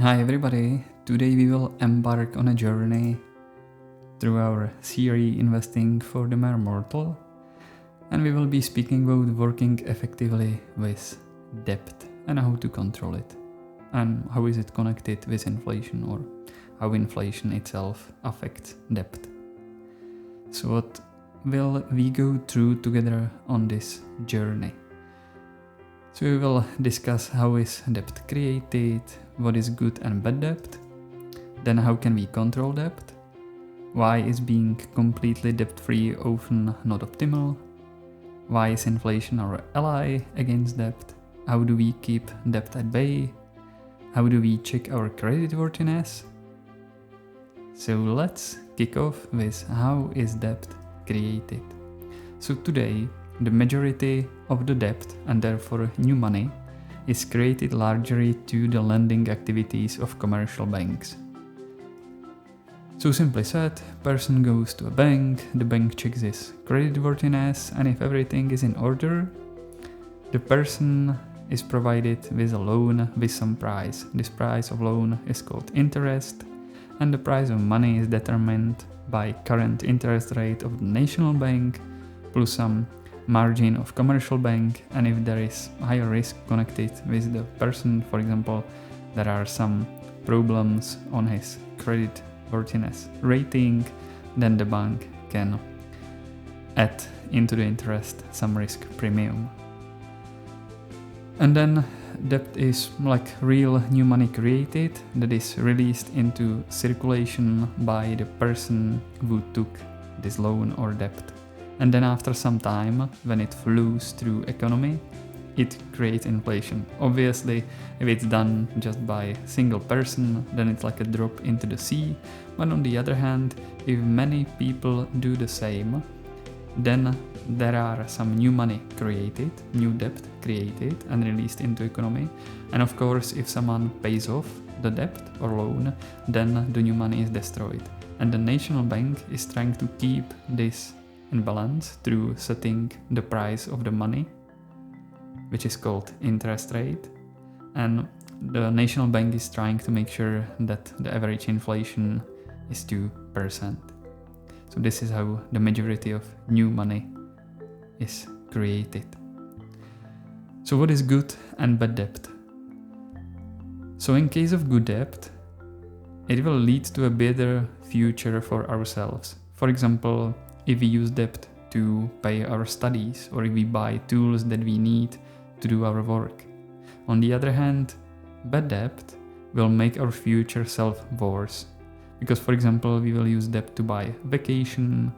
Hi everybody, today we will embark on a journey through our series Investing for the Mere Mortal, and we will be speaking about working effectively with debt and how to control it, and how is it connected with inflation, or how inflation itself affects debt. So what will we go through together on this journey? So we will discuss how is debt created, what is good and bad debt, then how can we control debt, why is being completely debt-free often not optimal, why is inflation our ally against debt, how do we keep debt at bay, how do we check our creditworthiness. So let's kick off with how is debt created. So today, the majority of the debt, and therefore new money, is created largely through the lending activities of commercial banks. So simply said, person goes to a bank, the bank checks his creditworthiness, and if everything is in order, the person is provided with a loan with some price. This price of loan is called interest, and the price of money is determined by current interest rate of the national bank plus some margin of commercial bank, and if there is higher risk connected with the person, for example, there are some problems on his creditworthiness rating, then the bank can add into the interest some risk premium. And then debt is like real new money created that is released into circulation by the person who took this loan or debt. And then after some time, when it flows through economy, it creates inflation. Obviously, if it's done just by a single person, then it's like a drop into the sea. But on the other hand, if many people do the same, then there are some new money created, new debt created and released into economy. And of course, if someone pays off the debt or loan, then the new money is destroyed. And the national bank is trying to keep this in balance through setting the price of the money, which is called interest rate, and the national bank is trying to make sure that the average inflation is 2%. So this is how the majority of new money is created. So what is good and bad debt? So in case of good debt, it will lead to a better future for ourselves. For example, if we use debt to pay our studies, or if we buy tools that we need to do our work. On the other hand, bad debt will make our future self worse. Because, for example, we will use debt to buy vacation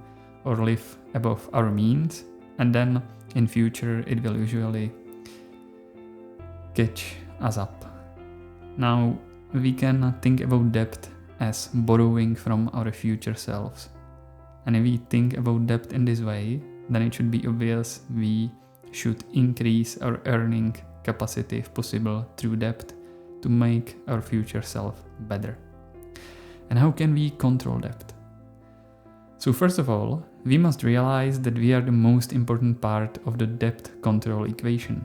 or live above our means, and then in future it will usually catch us up. Now, we can think about debt as borrowing from our future selves. And if we think about debt in this way, then it should be obvious we should increase our earning capacity if possible through debt to make our future self better. And how can we control debt? So first of all, we must realize that we are the most important part of the debt control equation.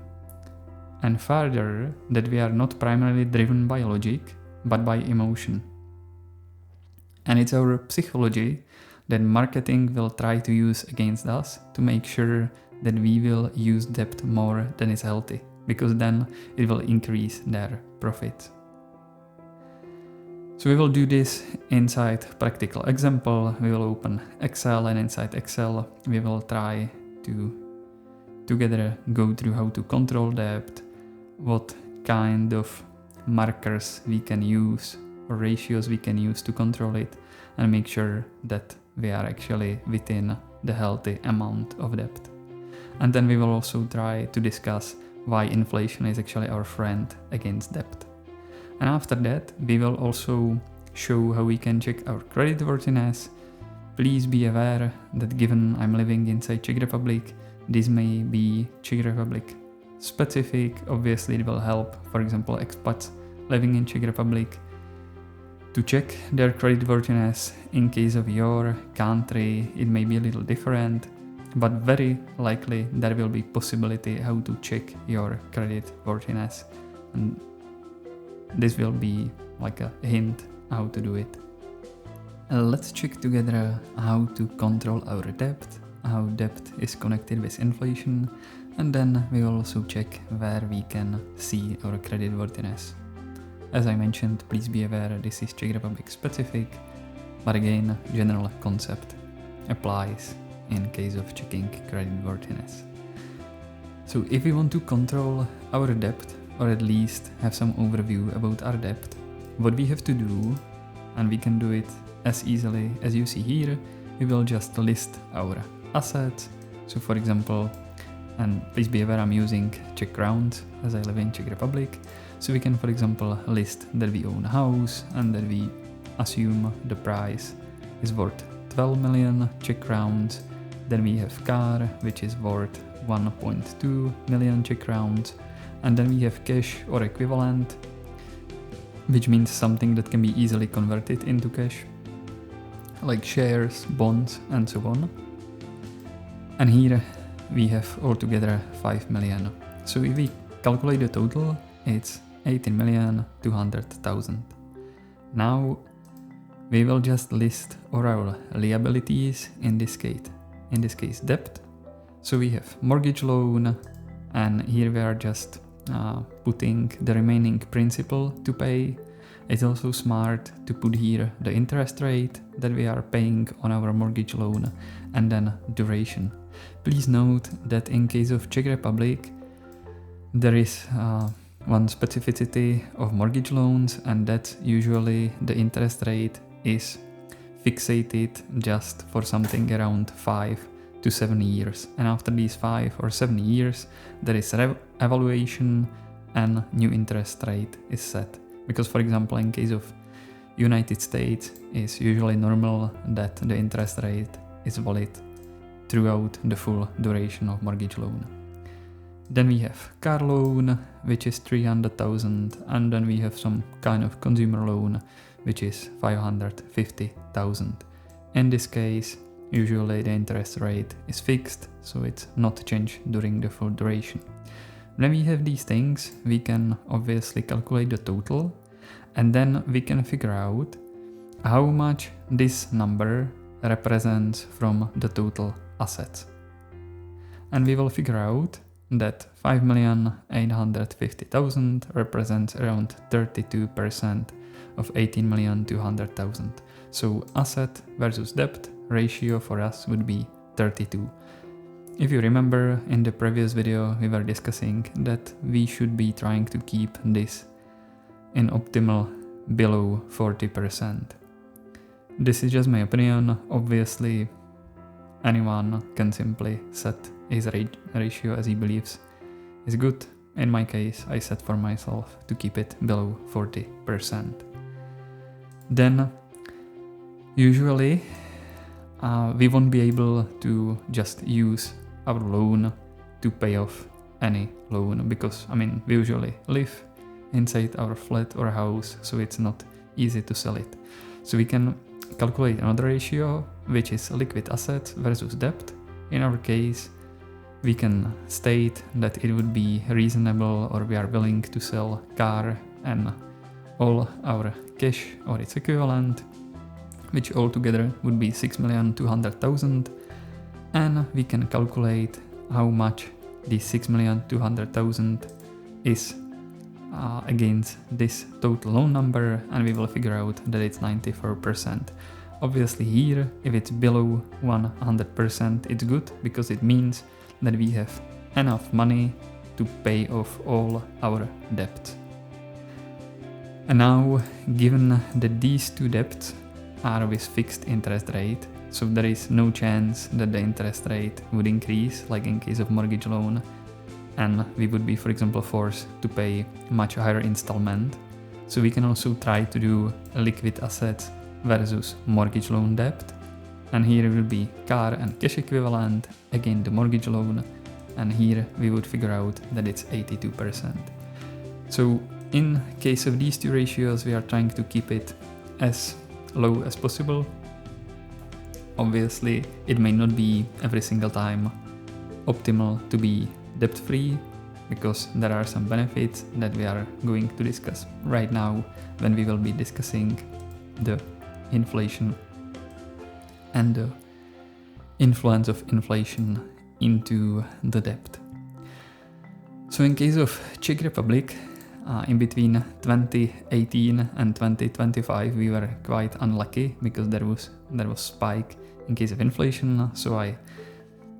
And further, that we are not primarily driven by logic, but by emotion. And it's our psychology that marketing will try to use against us to make sure that we will use debt more than is healthy, because then it will increase their profits. So we will do this inside practical example. We will open Excel, and inside Excel we will try to together go through how to control debt, what kind of markers we can use or ratios we can use to control it, and make sure that we are actually within the healthy amount of debt. And then we will also try to discuss why inflation is actually our friend against debt. And after that, we will also show how we can check our creditworthiness. Please be aware that given I'm living inside Czech Republic, this may be Czech Republic specific. Obviously, it will help, for example, expats living in Czech Republic to check their creditworthiness. In case of your country, it may be a little different, but very likely there will be possibility how to check your creditworthiness. And this will be like a hint how to do it. Let's check together how to control our debt, how debt is connected with inflation, and then we will also check where we can see our credit worthiness. As I mentioned, please be aware this is Czech Republic specific, but again, general concept applies in case of checking credit worthiness. So if we want to control our debt, or at least have some overview about our debt, what we have to do, and we can do it as easily as you see here, we will just list our assets. So for example, and please be aware I'm using Czech crowns as I live in Czech Republic. So we can, for example, list that we own a house and that we assume the price is worth 12 million Czech crowns. Then we have car, which is worth 1.2 million Czech crowns. And then we have cash or equivalent, which means something that can be easily converted into cash, like shares, bonds, and so on. And here we have altogether 5 million. So if we calculate the total, it's 18,200,000. Now we will just list all our liabilities, in this case debt. So we have mortgage loan, and here we are just putting the remaining principal to pay. It's also smart to put here the interest rate that we are paying on our mortgage loan and then duration. Please note that in case of Czech Republic, there is one specificity of mortgage loans, and that usually the interest rate is fixated just for something around 5 to 7 years. And after these 5 or 7 years, there is evaluation and new interest rate is set. Because for example, in case of United States, it's usually normal that the interest rate is valid throughout the full duration of mortgage loan. Then we have car loan, which is 300,000, and then we have some kind of consumer loan, which is 550,000. In this case, usually the interest rate is fixed, so it's not changed during the full duration. When we have these things, we can obviously calculate the total, and then we can figure out how much this number represents from the total assets. And we will figure out that 5,850,000 represents around 32% of 18,200,000. So asset versus debt ratio for us would be 32. If you remember, in the previous video we were discussing that we should be trying to keep this in optimal below 40%. This is just my opinion. Obviously, anyone can simply set his ratio as he believes is good. In my case, I set for myself to keep it below 40%. Then, usually, we won't be able to just use our loan to pay off any loan, because we usually live inside our flat or house, so it's not easy to sell it. So we can calculate another ratio, which is liquid assets versus debt. In our case, we can state that it would be reasonable, or we are willing to sell car and all our cash or its equivalent, which altogether would be 6,200,000, and we can calculate how much this 6,200,000 is against this total loan number, and we will figure out that it's 94%. Obviously here, if it's below 100%, it's good, because it means that we have enough money to pay off all our debts. And now, given that these two debts are with fixed interest rate, so there is no chance that the interest rate would increase, like in case of mortgage loan, and we would be, for example, forced to pay much higher installment. So we can also try to do liquid assets versus mortgage loan debt, and here it will be car and cash equivalent, again the mortgage loan, and here we would figure out that it's 82%. So in case of these two ratios, we are trying to keep it as low as possible. Obviously, it may not be every single time optimal to be debt-free, because there are some benefits that we are going to discuss right now when we will be discussing the inflation and the influence of inflation into the debt. So in case of Czech Republic, in between 2018 and 2025 we were quite unlucky because there was spike in case of inflation, so I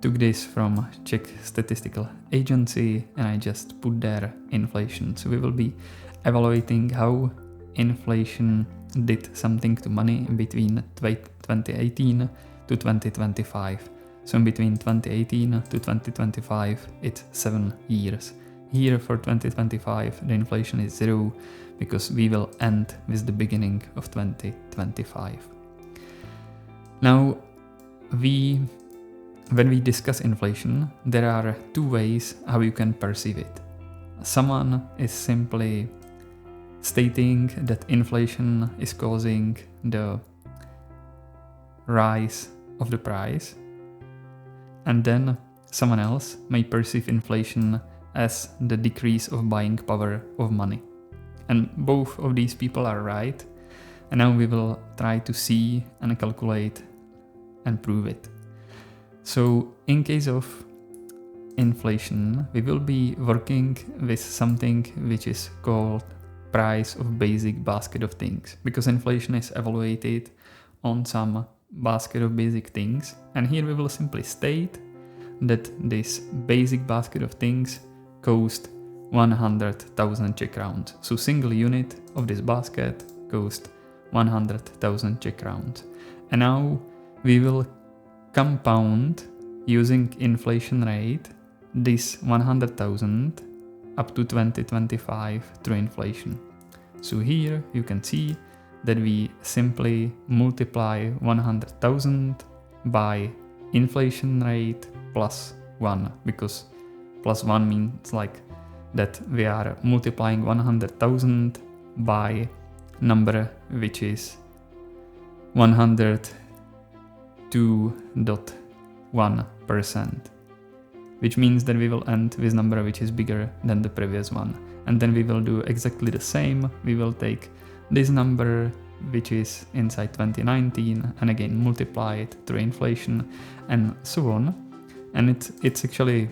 took this from Czech Statistical Agency and I just put there inflation. So we will be evaluating how inflation did something to money in between 2018 to 2025. So in between 2018 to 2025 it's 7 years. Here for 2025 the inflation is 0 because we will end with the beginning of 2025. Now when we discuss inflation, there are two ways how you can perceive it. Someone is simply stating that inflation is causing the rise of the price, and then someone else may perceive inflation as the decrease of buying power of money. And both of these people are right, and now we will try to see and calculate and prove it. So in case of inflation, we will be working with something which is called price of basic basket of things, because inflation is evaluated on some basket of basic things, and here we will simply state that this basic basket of things cost 100,000 Czech crowns. So single unit of this basket cost 100,000 Czech crowns. And now we will compound using inflation rate this 100,000 up to 2025 through inflation. So here you can see that we simply multiply 100,000 by inflation rate plus 1, because plus 1 means like that we are multiplying 100,000 by number which is 102.1%, which means that we will end with number which is bigger than the previous one. And then we will do exactly the same. We will take this number which is inside 2019 and again multiply it through inflation and so on. And it's actually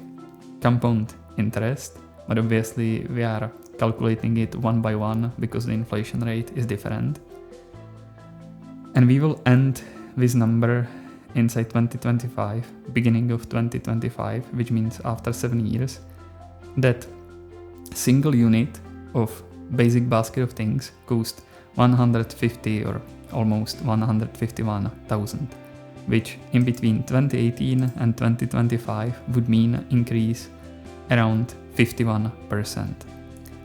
compound interest, but obviously we are calculating it one by one because the inflation rate is different. And we will end this number inside 2025, beginning of 2025, which means after 7 years, that single unit of basic basket of things cost 150 or almost 151,000, which in between 2018 and 2025 would mean increase around 51%.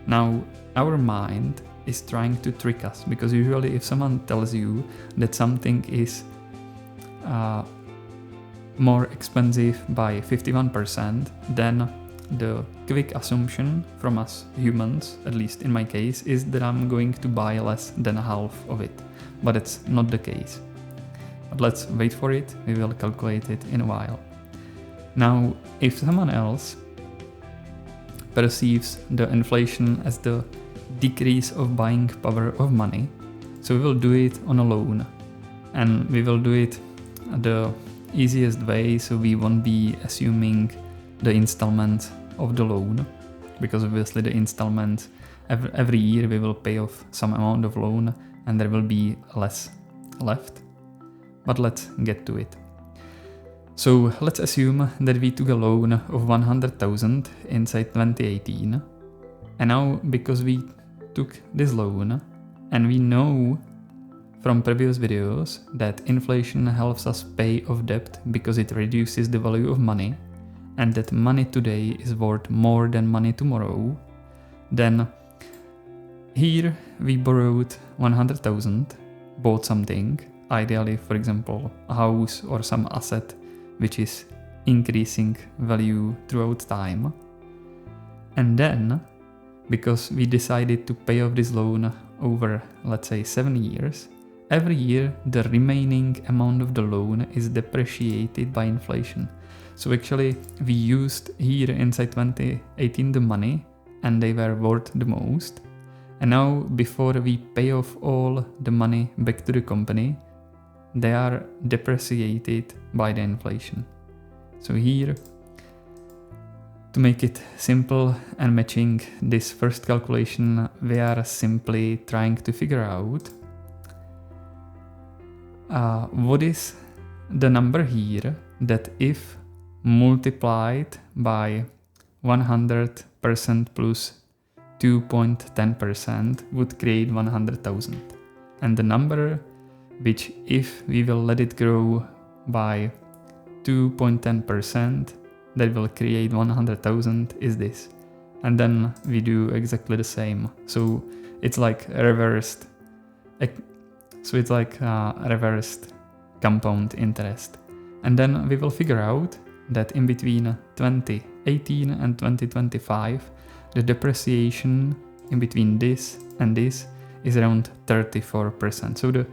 Now our mind is trying to trick us, because usually if someone tells you that something is more expensive by 51%, then the quick assumption from us humans, at least in my case, is that I'm going to buy less than half of it. But it's not the case. But let's wait for it, we will calculate it in a while. Now, if someone else perceives the inflation as the decrease of buying power of money, so we will do it on a loan, and we will do it the easiest way, so we won't be assuming the installment of the loan, because obviously the installment every year we will pay off some amount of loan and there will be less left. But let's get to it. So let's assume that we took a loan of 100,000 inside 2018, and now because we took this loan and we know from previous videos that inflation helps us pay off debt because it reduces the value of money, and that money today is worth more than money tomorrow, then here we borrowed 100,000, bought something, ideally for example a house or some asset which is increasing value throughout time, and then because we decided to pay off this loan over, let's say, 7 years, every year the remaining amount of the loan is depreciated by inflation. So actually we used here inside 2018 the money and they were worth the most. And now before we pay off all the money back to the company, they are depreciated by the inflation. So here, to make it simple and matching this first calculation, we are simply trying to figure out what is the number here that if multiplied by 100% plus 2.10% would create 100,000. And the number which if we will let it grow by 2.10% that will create 100,000 is this. And then we do exactly the same. So it's like reversed. So it's like reversed compound interest. And then we will figure out that in between 2018 and 2025, the depreciation in between this and this is around 34%. So the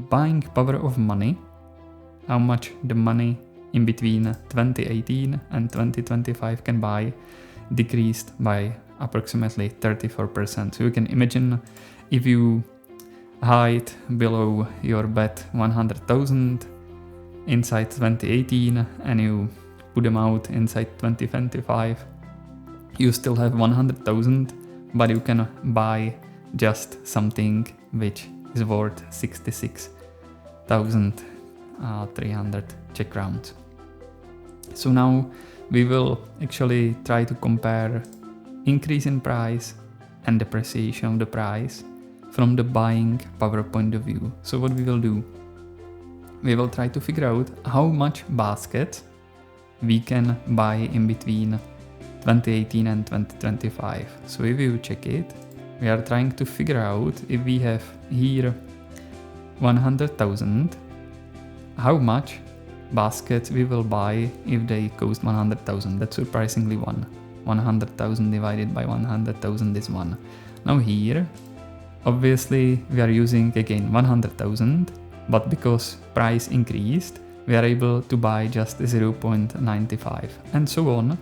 buying power of money, how much the money in between 2018 and 2025 can buy, decreased by approximately 34%. So you can imagine if you hide below your bet 100,000 inside 2018 and you put them out inside 2025, you still have 100,000, but you can buy just something which is worth 66,300 Czech crowns. So now we will actually try to compare increase in price and depreciation of the price from the buying power point of view. So what we will do, we will try to figure out how much basket we can buy in between 2018 and 2025. So if you check it, we are trying to figure out if we have here 100,000, how much basket we will buy if they cost 100,000. That's surprisingly 1. 100,000 divided by 100,000 is 1. Now here, obviously we are using again 100,000, but because price increased, we are able to buy just 0.95 and so on.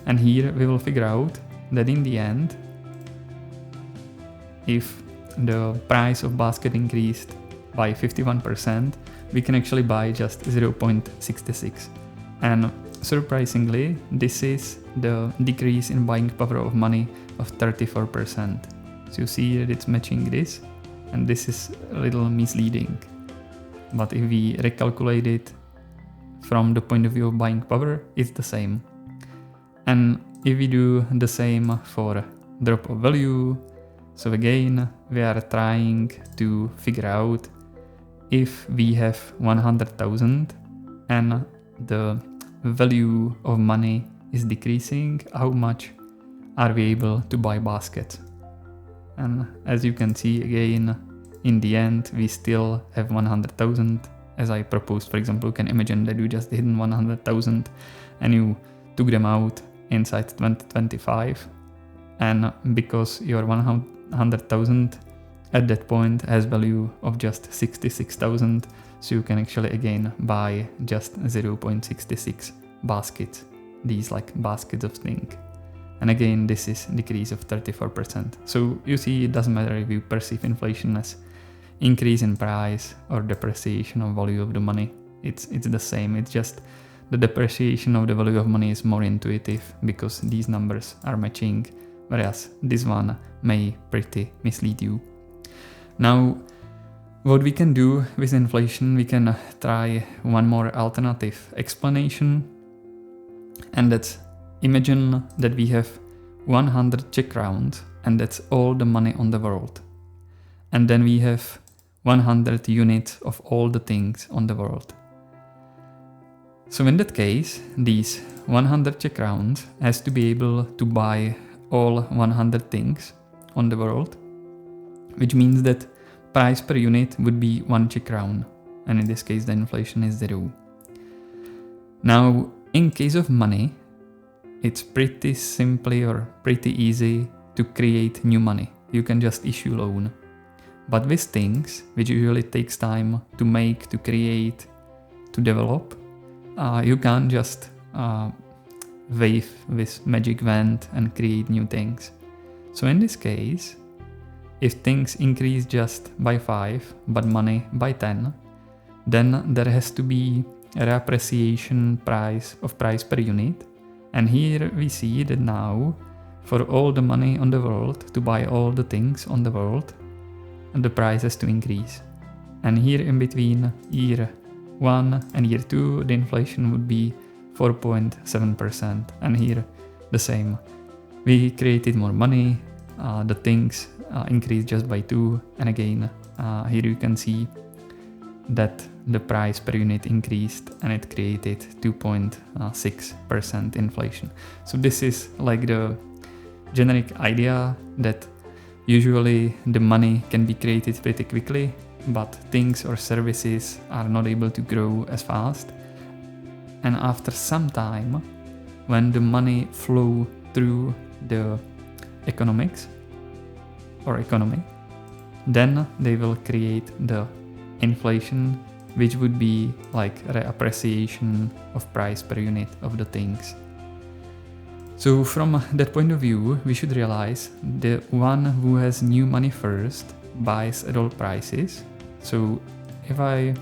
And here we will figure out that in the end, if the price of basket increased by 51%, we can actually buy just 0.66. And surprisingly, this is the decrease in buying power of money of 34%. So you see that it's matching this, and this is a little misleading. But if we recalculate it from the point of view of buying power, it's the same. And if we do the same for drop of value, so again, we are trying to figure out if we have 100,000 and the value of money is decreasing, how much are we able to buy baskets? And as you can see again, in the end, we still have 100,000. As I proposed, for example, you can imagine that you just hidden 100,000 and you took them out inside 2025. And because your 100,000 at that point has value of just 66,000, so you can actually again buy just 0.66 baskets, these like baskets of things. And again, this is decrease of 34%. So you see, it doesn't matter if you perceive inflation as increase in price or depreciation of value of the money. It's the same. It's just the depreciation of the value of money is more intuitive because these numbers are matching, whereas this one may pretty mislead you. Now, what we can do with inflation, we can try one more alternative explanation, and that's imagine that we have 100 Czech crowns and that's all the money on the world. And then we have 100 units of all the things on the world. So in that case, these 100 Czech crowns has to be able to buy all 100 things on the world, which means that price per unit would be 1 Czech crown, and in this case the inflation is 0. Now, in case of money, it's pretty simply or pretty easy to create new money. You can just issue loan. But with things, which usually takes time to make, to create, to develop, you can't just wave with magic wand and create new things. So in this case, if things increase just by 5, but money by 10, then there has to be a reappreciation price per unit. And here we see that now, for all the money on the world, to buy all the things on the world, the price has to increase. And here in between year 1 and year 2, the inflation would be 4.7%. And here the same. We created more money, the things increased just by 2, and again here you can see that the price per unit increased and it created 2.6% inflation. So this is like the generic idea that usually the money can be created pretty quickly, but things or services are not able to grow as fast. And after some time, when the money flow through the economics or economy, then they will create the inflation, which would be like reappreciation of price per unit of the things. So from that point of view, we should realize the one who has new money first buys at all prices. So if I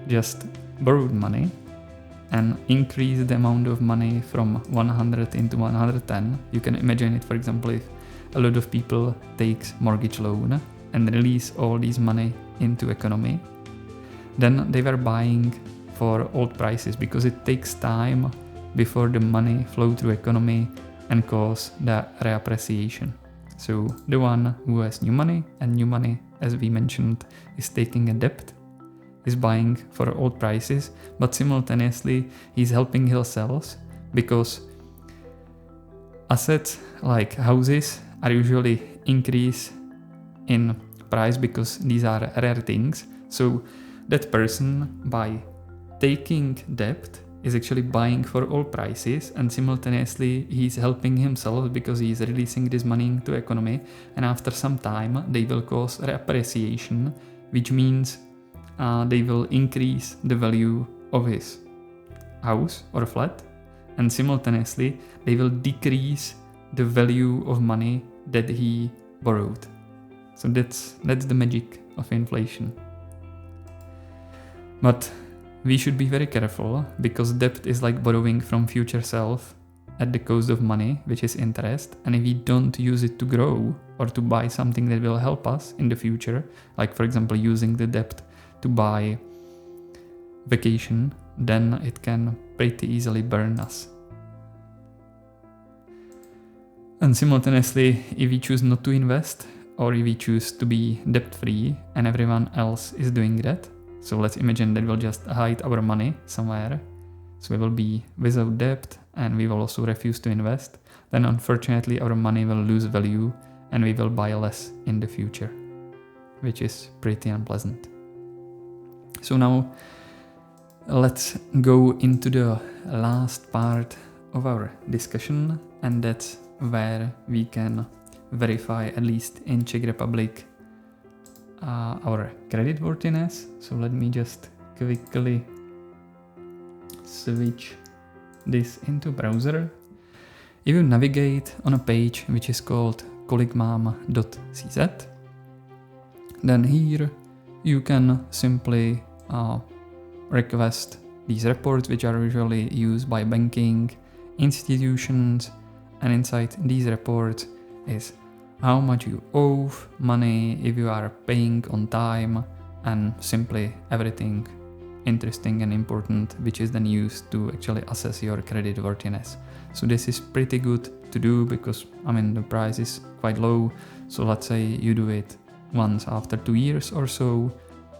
just borrowed money and increase the amount of money from 100 into 110, you can imagine it, for example, if a lot of people takes mortgage loan and release all this money into economy, then they were buying for old prices because it takes time before the money flow through economy and cause the reappreciation. So the one who has new money, and new money, as we mentioned, is taking a debt, is buying for old prices, but simultaneously he's helping himself because assets like houses are usually increase in price because these are rare things. So that person, by taking debt, is actually buying for all prices, and simultaneously he's helping himself because he's releasing this money into economy, and after some time they will cause reappreciation, which means they will increase the value of his house or flat, and simultaneously they will decrease the value of money that he borrowed. So that's the magic of inflation. But we should be very careful because debt is like borrowing from future self at the cost of money, which is interest. And if we don't use it to grow or to buy something that will help us in the future, like for example using the debt to buy vacation, then it can pretty easily burn us. And simultaneously, if we choose not to invest, or if we choose to be debt-free and everyone else is doing that, so let's imagine that we'll just hide our money somewhere, so we will be without debt and we will also refuse to invest, then unfortunately our money will lose value and we will buy less in the future, which is pretty unpleasant. So now let's go into the last part of our discussion, and that's where we can verify, at least in Czech Republic, our credit worthiness. So let me just quickly switch this into browser. If you navigate on a page which is called KolikMam.cz, then here you can simply request these reports, which are usually used by banking institutions, and inside these reports is how much you owe money, if you are paying on time, and simply everything interesting and important, which is then used to actually assess your credit worthiness. So this is pretty good to do because, I mean, the price is quite low. So let's say you do it once after 2 years or so,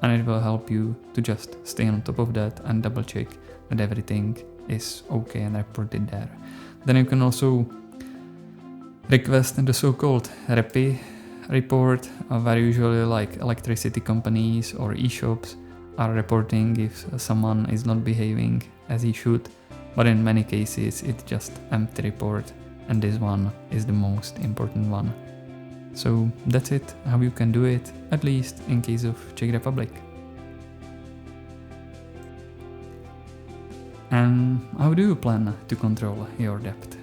and it will help you to just stay on top of that and double check that everything is okay and reported there. Then you can also request the so-called REPI report, where usually like electricity companies or e-shops are reporting if someone is not behaving as he should, but in many cases it's just empty report, and this one is the most important one. So that's it, how you can do it, at least in case of Czech Republic. And how do you plan to control your debt?